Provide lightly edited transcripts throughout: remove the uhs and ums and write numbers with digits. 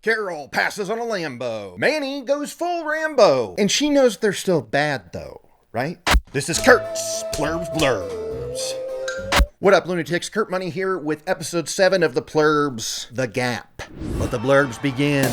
Carol passes on a Lambo. Manny goes full Rambo. And she knows they're still bad though, right? This is Kurt's Plurbs Blurbs. What up, lunatics? Kurt Money here with episode 7 of the Plurbs, The Gap. Let the blurbs begin.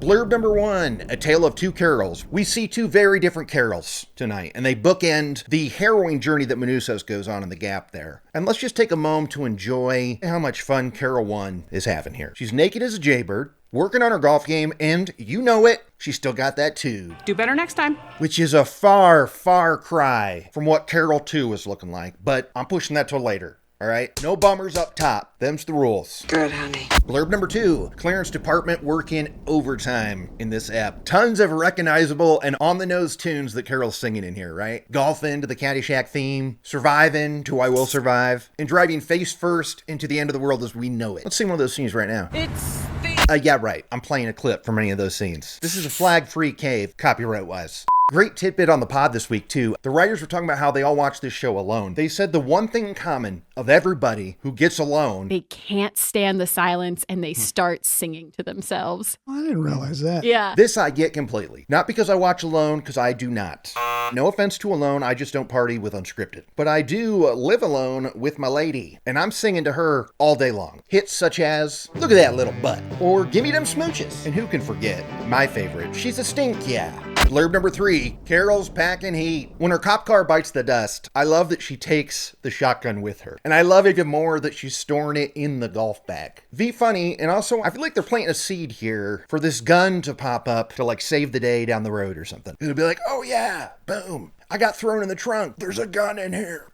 Blurb number 1, A Tale of Two Carols. We see two very different Carols tonight, and they bookend the harrowing journey that Manousos goes on in the Gap there. And let's just take a moment to enjoy how much fun Carol 1 is having here. She's naked as a jaybird, working on her golf game, and you know it, she's still got that tube. Do better next time. Which is a far, far cry from what Carol 2 was looking like, but I'm pushing that till later. All right, no bummers up top. Them's the rules. Good, honey. Blurb number 2, clearance department working overtime in this app. Tons of recognizable and on-the-nose tunes that Carol's singing in here, right? Golfing to the Caddyshack theme, surviving to I Will Survive, and driving face first into the end of the world as we know it. Let's see one of those scenes right now. It's the... Yeah, right. I'm playing a clip from any of those scenes. This is a flag-free cave, copyright-wise. Great tidbit on the pod this week, too. The writers were talking about how they all watch this show alone. They said the one thing in common of everybody who gets alone... They can't stand the silence and they start singing to themselves. I didn't realize that. Yeah. This I get completely. Not because I watch alone, because I do not. No offense to alone, I just don't party with unscripted. But I do live alone with my lady, and I'm singing to her all day long. Hits such as, look at that little butt, or give me them smooches. And who can forget my favorite, she's a stink, yeah. Blurb number 3, Carol's packing heat. When her cop car bites the dust, I love that she takes the shotgun with her. And I love even more that she's storing it in the golf bag. Funny, and also I feel like they're planting a seed here for this gun to pop up to like save the day down the road or something. It'll be like, oh yeah, boom, I got thrown in the trunk. There's a gun in here.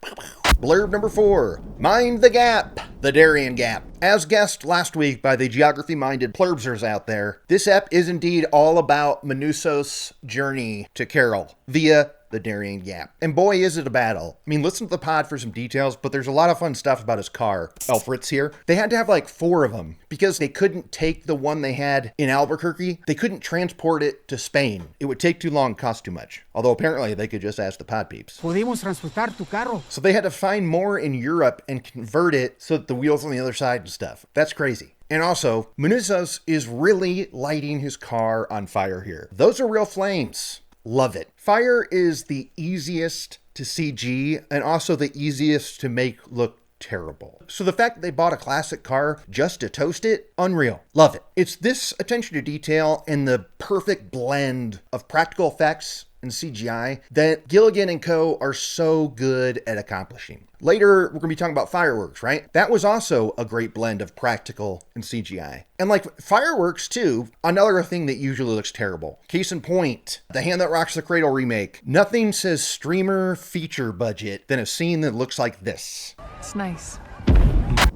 Blurb number 4, Mind the Gap, the Darien Gap. As guessed last week by the geography-minded plurbsers out there, this ep is indeed all about Manousos' journey to Carol via the Darien Gap. And boy, is it a battle. I mean, listen to the pod for some details, but there's a lot of fun stuff about his car. Fritz here. They had to have like 4 of them because they couldn't take the one they had in Albuquerque. They couldn't transport it to Spain. It would take too long, cost too much. Although apparently they could just ask the pod peeps. Podemos transportar tu carro. So they had to find more in Europe and convert it so that the wheels on the other side and stuff. That's crazy. And also, Manousos is really lighting his car on fire here. Those are real flames. Love it. Fire is the easiest to CG and also the easiest to make look terrible. So the fact that they bought a classic car just to toast it, unreal. Love it. It's this attention to detail and the perfect blend of practical effects and CGI that Gilligan and co. are so good at accomplishing. Later, we're going to be talking about fireworks, right? That was also a great blend of practical and CGI. And like fireworks too, another thing that usually looks terrible. Case in point, The Hand That Rocks the Cradle remake. Nothing says streamer feature budget than a scene that looks like this. It's nice.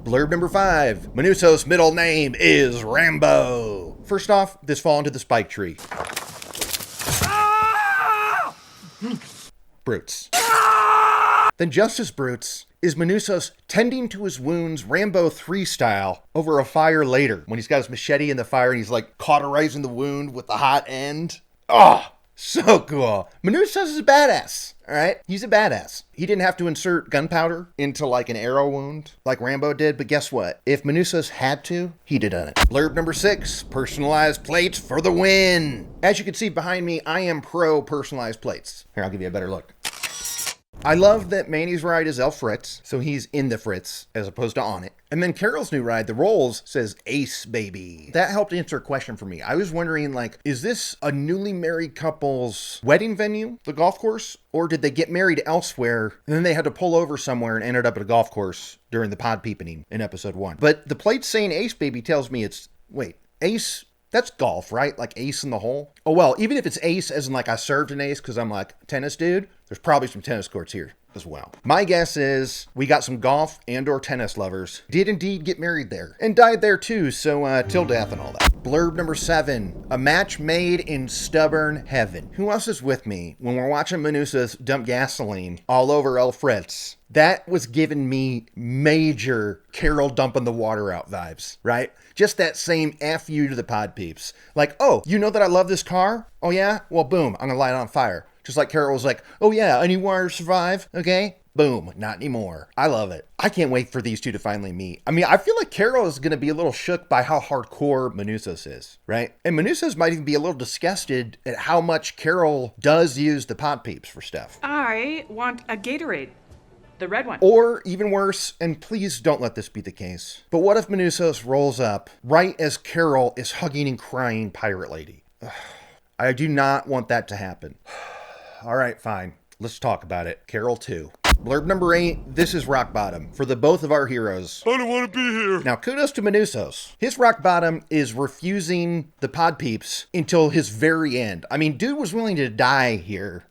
Blurb number 5, Manousos' middle name is Rambo. First off, this fall into the spike tree. Brutes. Then just as brutes is Manousos tending to his wounds Rambo 3 style over a fire later when he's got his machete in the fire and he's like cauterizing the wound with the hot end. Oh, so cool. Manousos is a badass, all right? He's a badass. He didn't have to insert gunpowder into like an arrow wound like Rambo did, but guess what? If Manousos had to, he'd have done it. Blurb number 6, personalized plates for the win. As you can see behind me, I am pro personalized plates. Here, I'll give you a better look. I love that Manny's ride is Fritz, so he's in the Fritz as opposed to on it. And then Carol's new ride, the Rolls, says Ace Baby. That helped answer a question for me. I was wondering, like, is this a newly married couple's wedding venue, the golf course? Or did they get married elsewhere and then they had to pull over somewhere and ended up at a golf course during the pod peepening in episode 1? But the plate saying Ace Baby tells me it's, wait, Ace... That's golf, right? Like ace in the hole. Oh, well, even if it's ace as in like I served an ace because I'm like tennis dude, there's probably some tennis courts here as well. My guess is we got some golf and or tennis lovers did indeed get married there and died there too. So till death and all that. Blurb number 7, a match made in stubborn heaven. Who else is with me when we're watching Manousos dump gasoline all over Fritz? That was giving me major Carol dumping the water out vibes, right? Just that same F you to the pod peeps. Like, oh, you know that I love this car? Oh yeah? Well, boom, I'm gonna light it on fire. Just like Carol was like, oh yeah, any wire survive, okay? Boom, not anymore. I love it. I can't wait for these two to finally meet. I mean, I feel like Carol is going to be a little shook by how hardcore Manousos is, right? And Manousos might even be a little disgusted at how much Carol does use the pod peeps for stuff. I want a Gatorade. The red one. Or even worse, and please don't let this be the case, but what if Manousos rolls up right as Carol is hugging and crying Pirate Lady? Ugh. I do not want that to happen. All right, fine. Let's talk about it. Carol 2. Blurb number 8, this is rock bottom for the both of our heroes. I don't want to be here. Now, kudos to Manousos. His rock bottom is refusing the pod peeps until his very end. I mean, dude was willing to die here.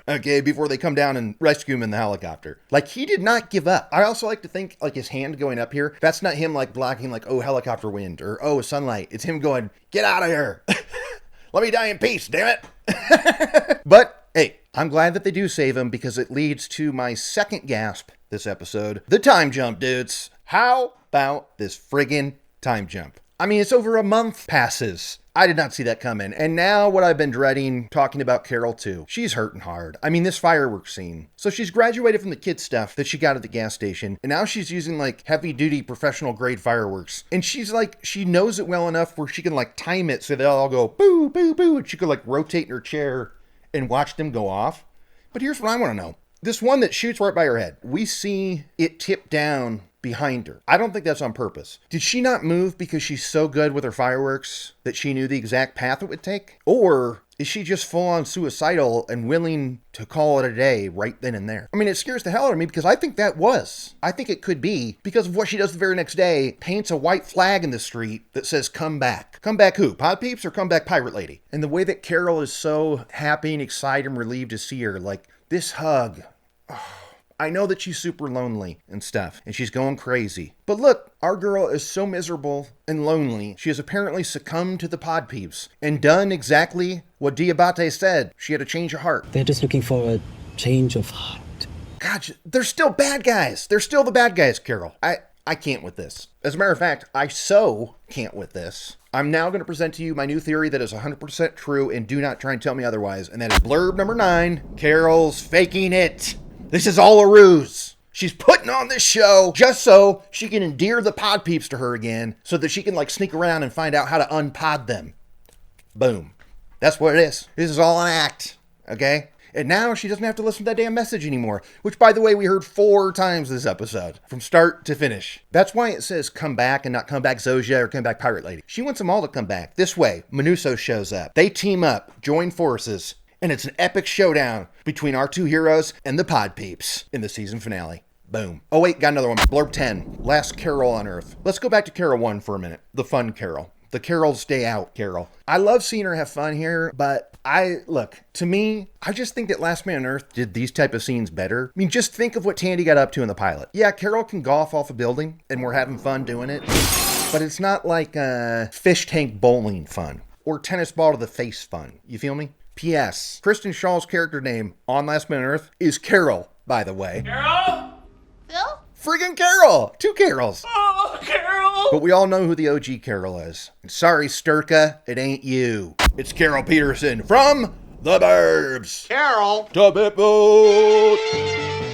Okay, before they come down and rescue him in the helicopter. Like, he did not give up. I also like to think, like, his hand going up here, that's not him, like, blocking, like, oh, helicopter wind, or, oh, sunlight. It's him going, get out of here. Let me die in peace, damn it. But, hey, I'm glad that they do save him because it leads to my second gasp this episode. The time jump, dudes. How about this friggin' time jump? I mean, it's over a month passes. I did not see that coming. And now what I've been dreading, talking about Carol too. She's hurting hard. I mean, this fireworks scene. So she's graduated from the kid stuff that she got at the gas station. And now she's using like heavy duty professional grade fireworks. And she's like, she knows it well enough where she can like time it so they'll all go boo, boo, boo. And she could like rotate in her chair and watch them go off. But here's what I want to know. This one that shoots right by her head, we see it tip down behind her. I don't think that's on purpose. Did she not move because she's so good with her fireworks that she knew the exact path it would take? Or is she just full on suicidal and willing to call it a day right then and there? I mean, it scares the hell out of me because I think I think it could be because of what she does the very next day, paints a white flag in the street that says, come back. Come back who? Pod peeps or come back Pirate Lady? And the way that Carol is so happy and excited and relieved to see her, like this hug. Oh. I know that she's super lonely and stuff, and she's going crazy. But look, our girl is so miserable and lonely, she has apparently succumbed to the pod peeps and done exactly what Diabate said. She had a change of heart. They're just looking for a change of heart. God, they're still bad guys. They're still the bad guys, Carol. I can't with this. As a matter of fact, I so can't with this. I'm now going to present to you my new theory that is 100% true, and do not try and tell me otherwise, and that is blurb number 9, Carol's faking it. This is all a ruse. She's putting on this show just so she can endear the pod peeps to her again so that she can like sneak around and find out how to unpod them. Boom. That's what it is. This is all an act. Okay? And now she doesn't have to listen to that damn message anymore, which by the way, we heard 4 times this episode from start to finish. That's why it says come back and not come back Zojia or come back Pirate Lady. She wants them all to come back. This way, Manousos shows up. They team up, join forces, and it's an epic showdown between our 2 heroes and the pod peeps in the season finale. Boom. Oh wait, got another one. Blurb 10. Last Carol on Earth. Let's go back to Carol 1 for a minute. The fun Carol. The Carol's Day Out Carol. I love seeing her have fun here, but to me, I just think that Last Man on Earth did these type of scenes better. I mean, just think of what Tandy got up to in the pilot. Yeah, Carol can golf off a building, and we're having fun doing it, but it's not like fish tank bowling fun or tennis ball to the face fun. You feel me? P.S. Kristen Shaw's character name on Last Man on Earth is Carol, by the way. Carol? Phil? Friggin' Carol! 2 Carols. Oh, Carol! But we all know who the OG Carol is. And sorry, Sturka, it ain't you. It's Carol Peterson from The Burbs. Carol. To Bit Boat.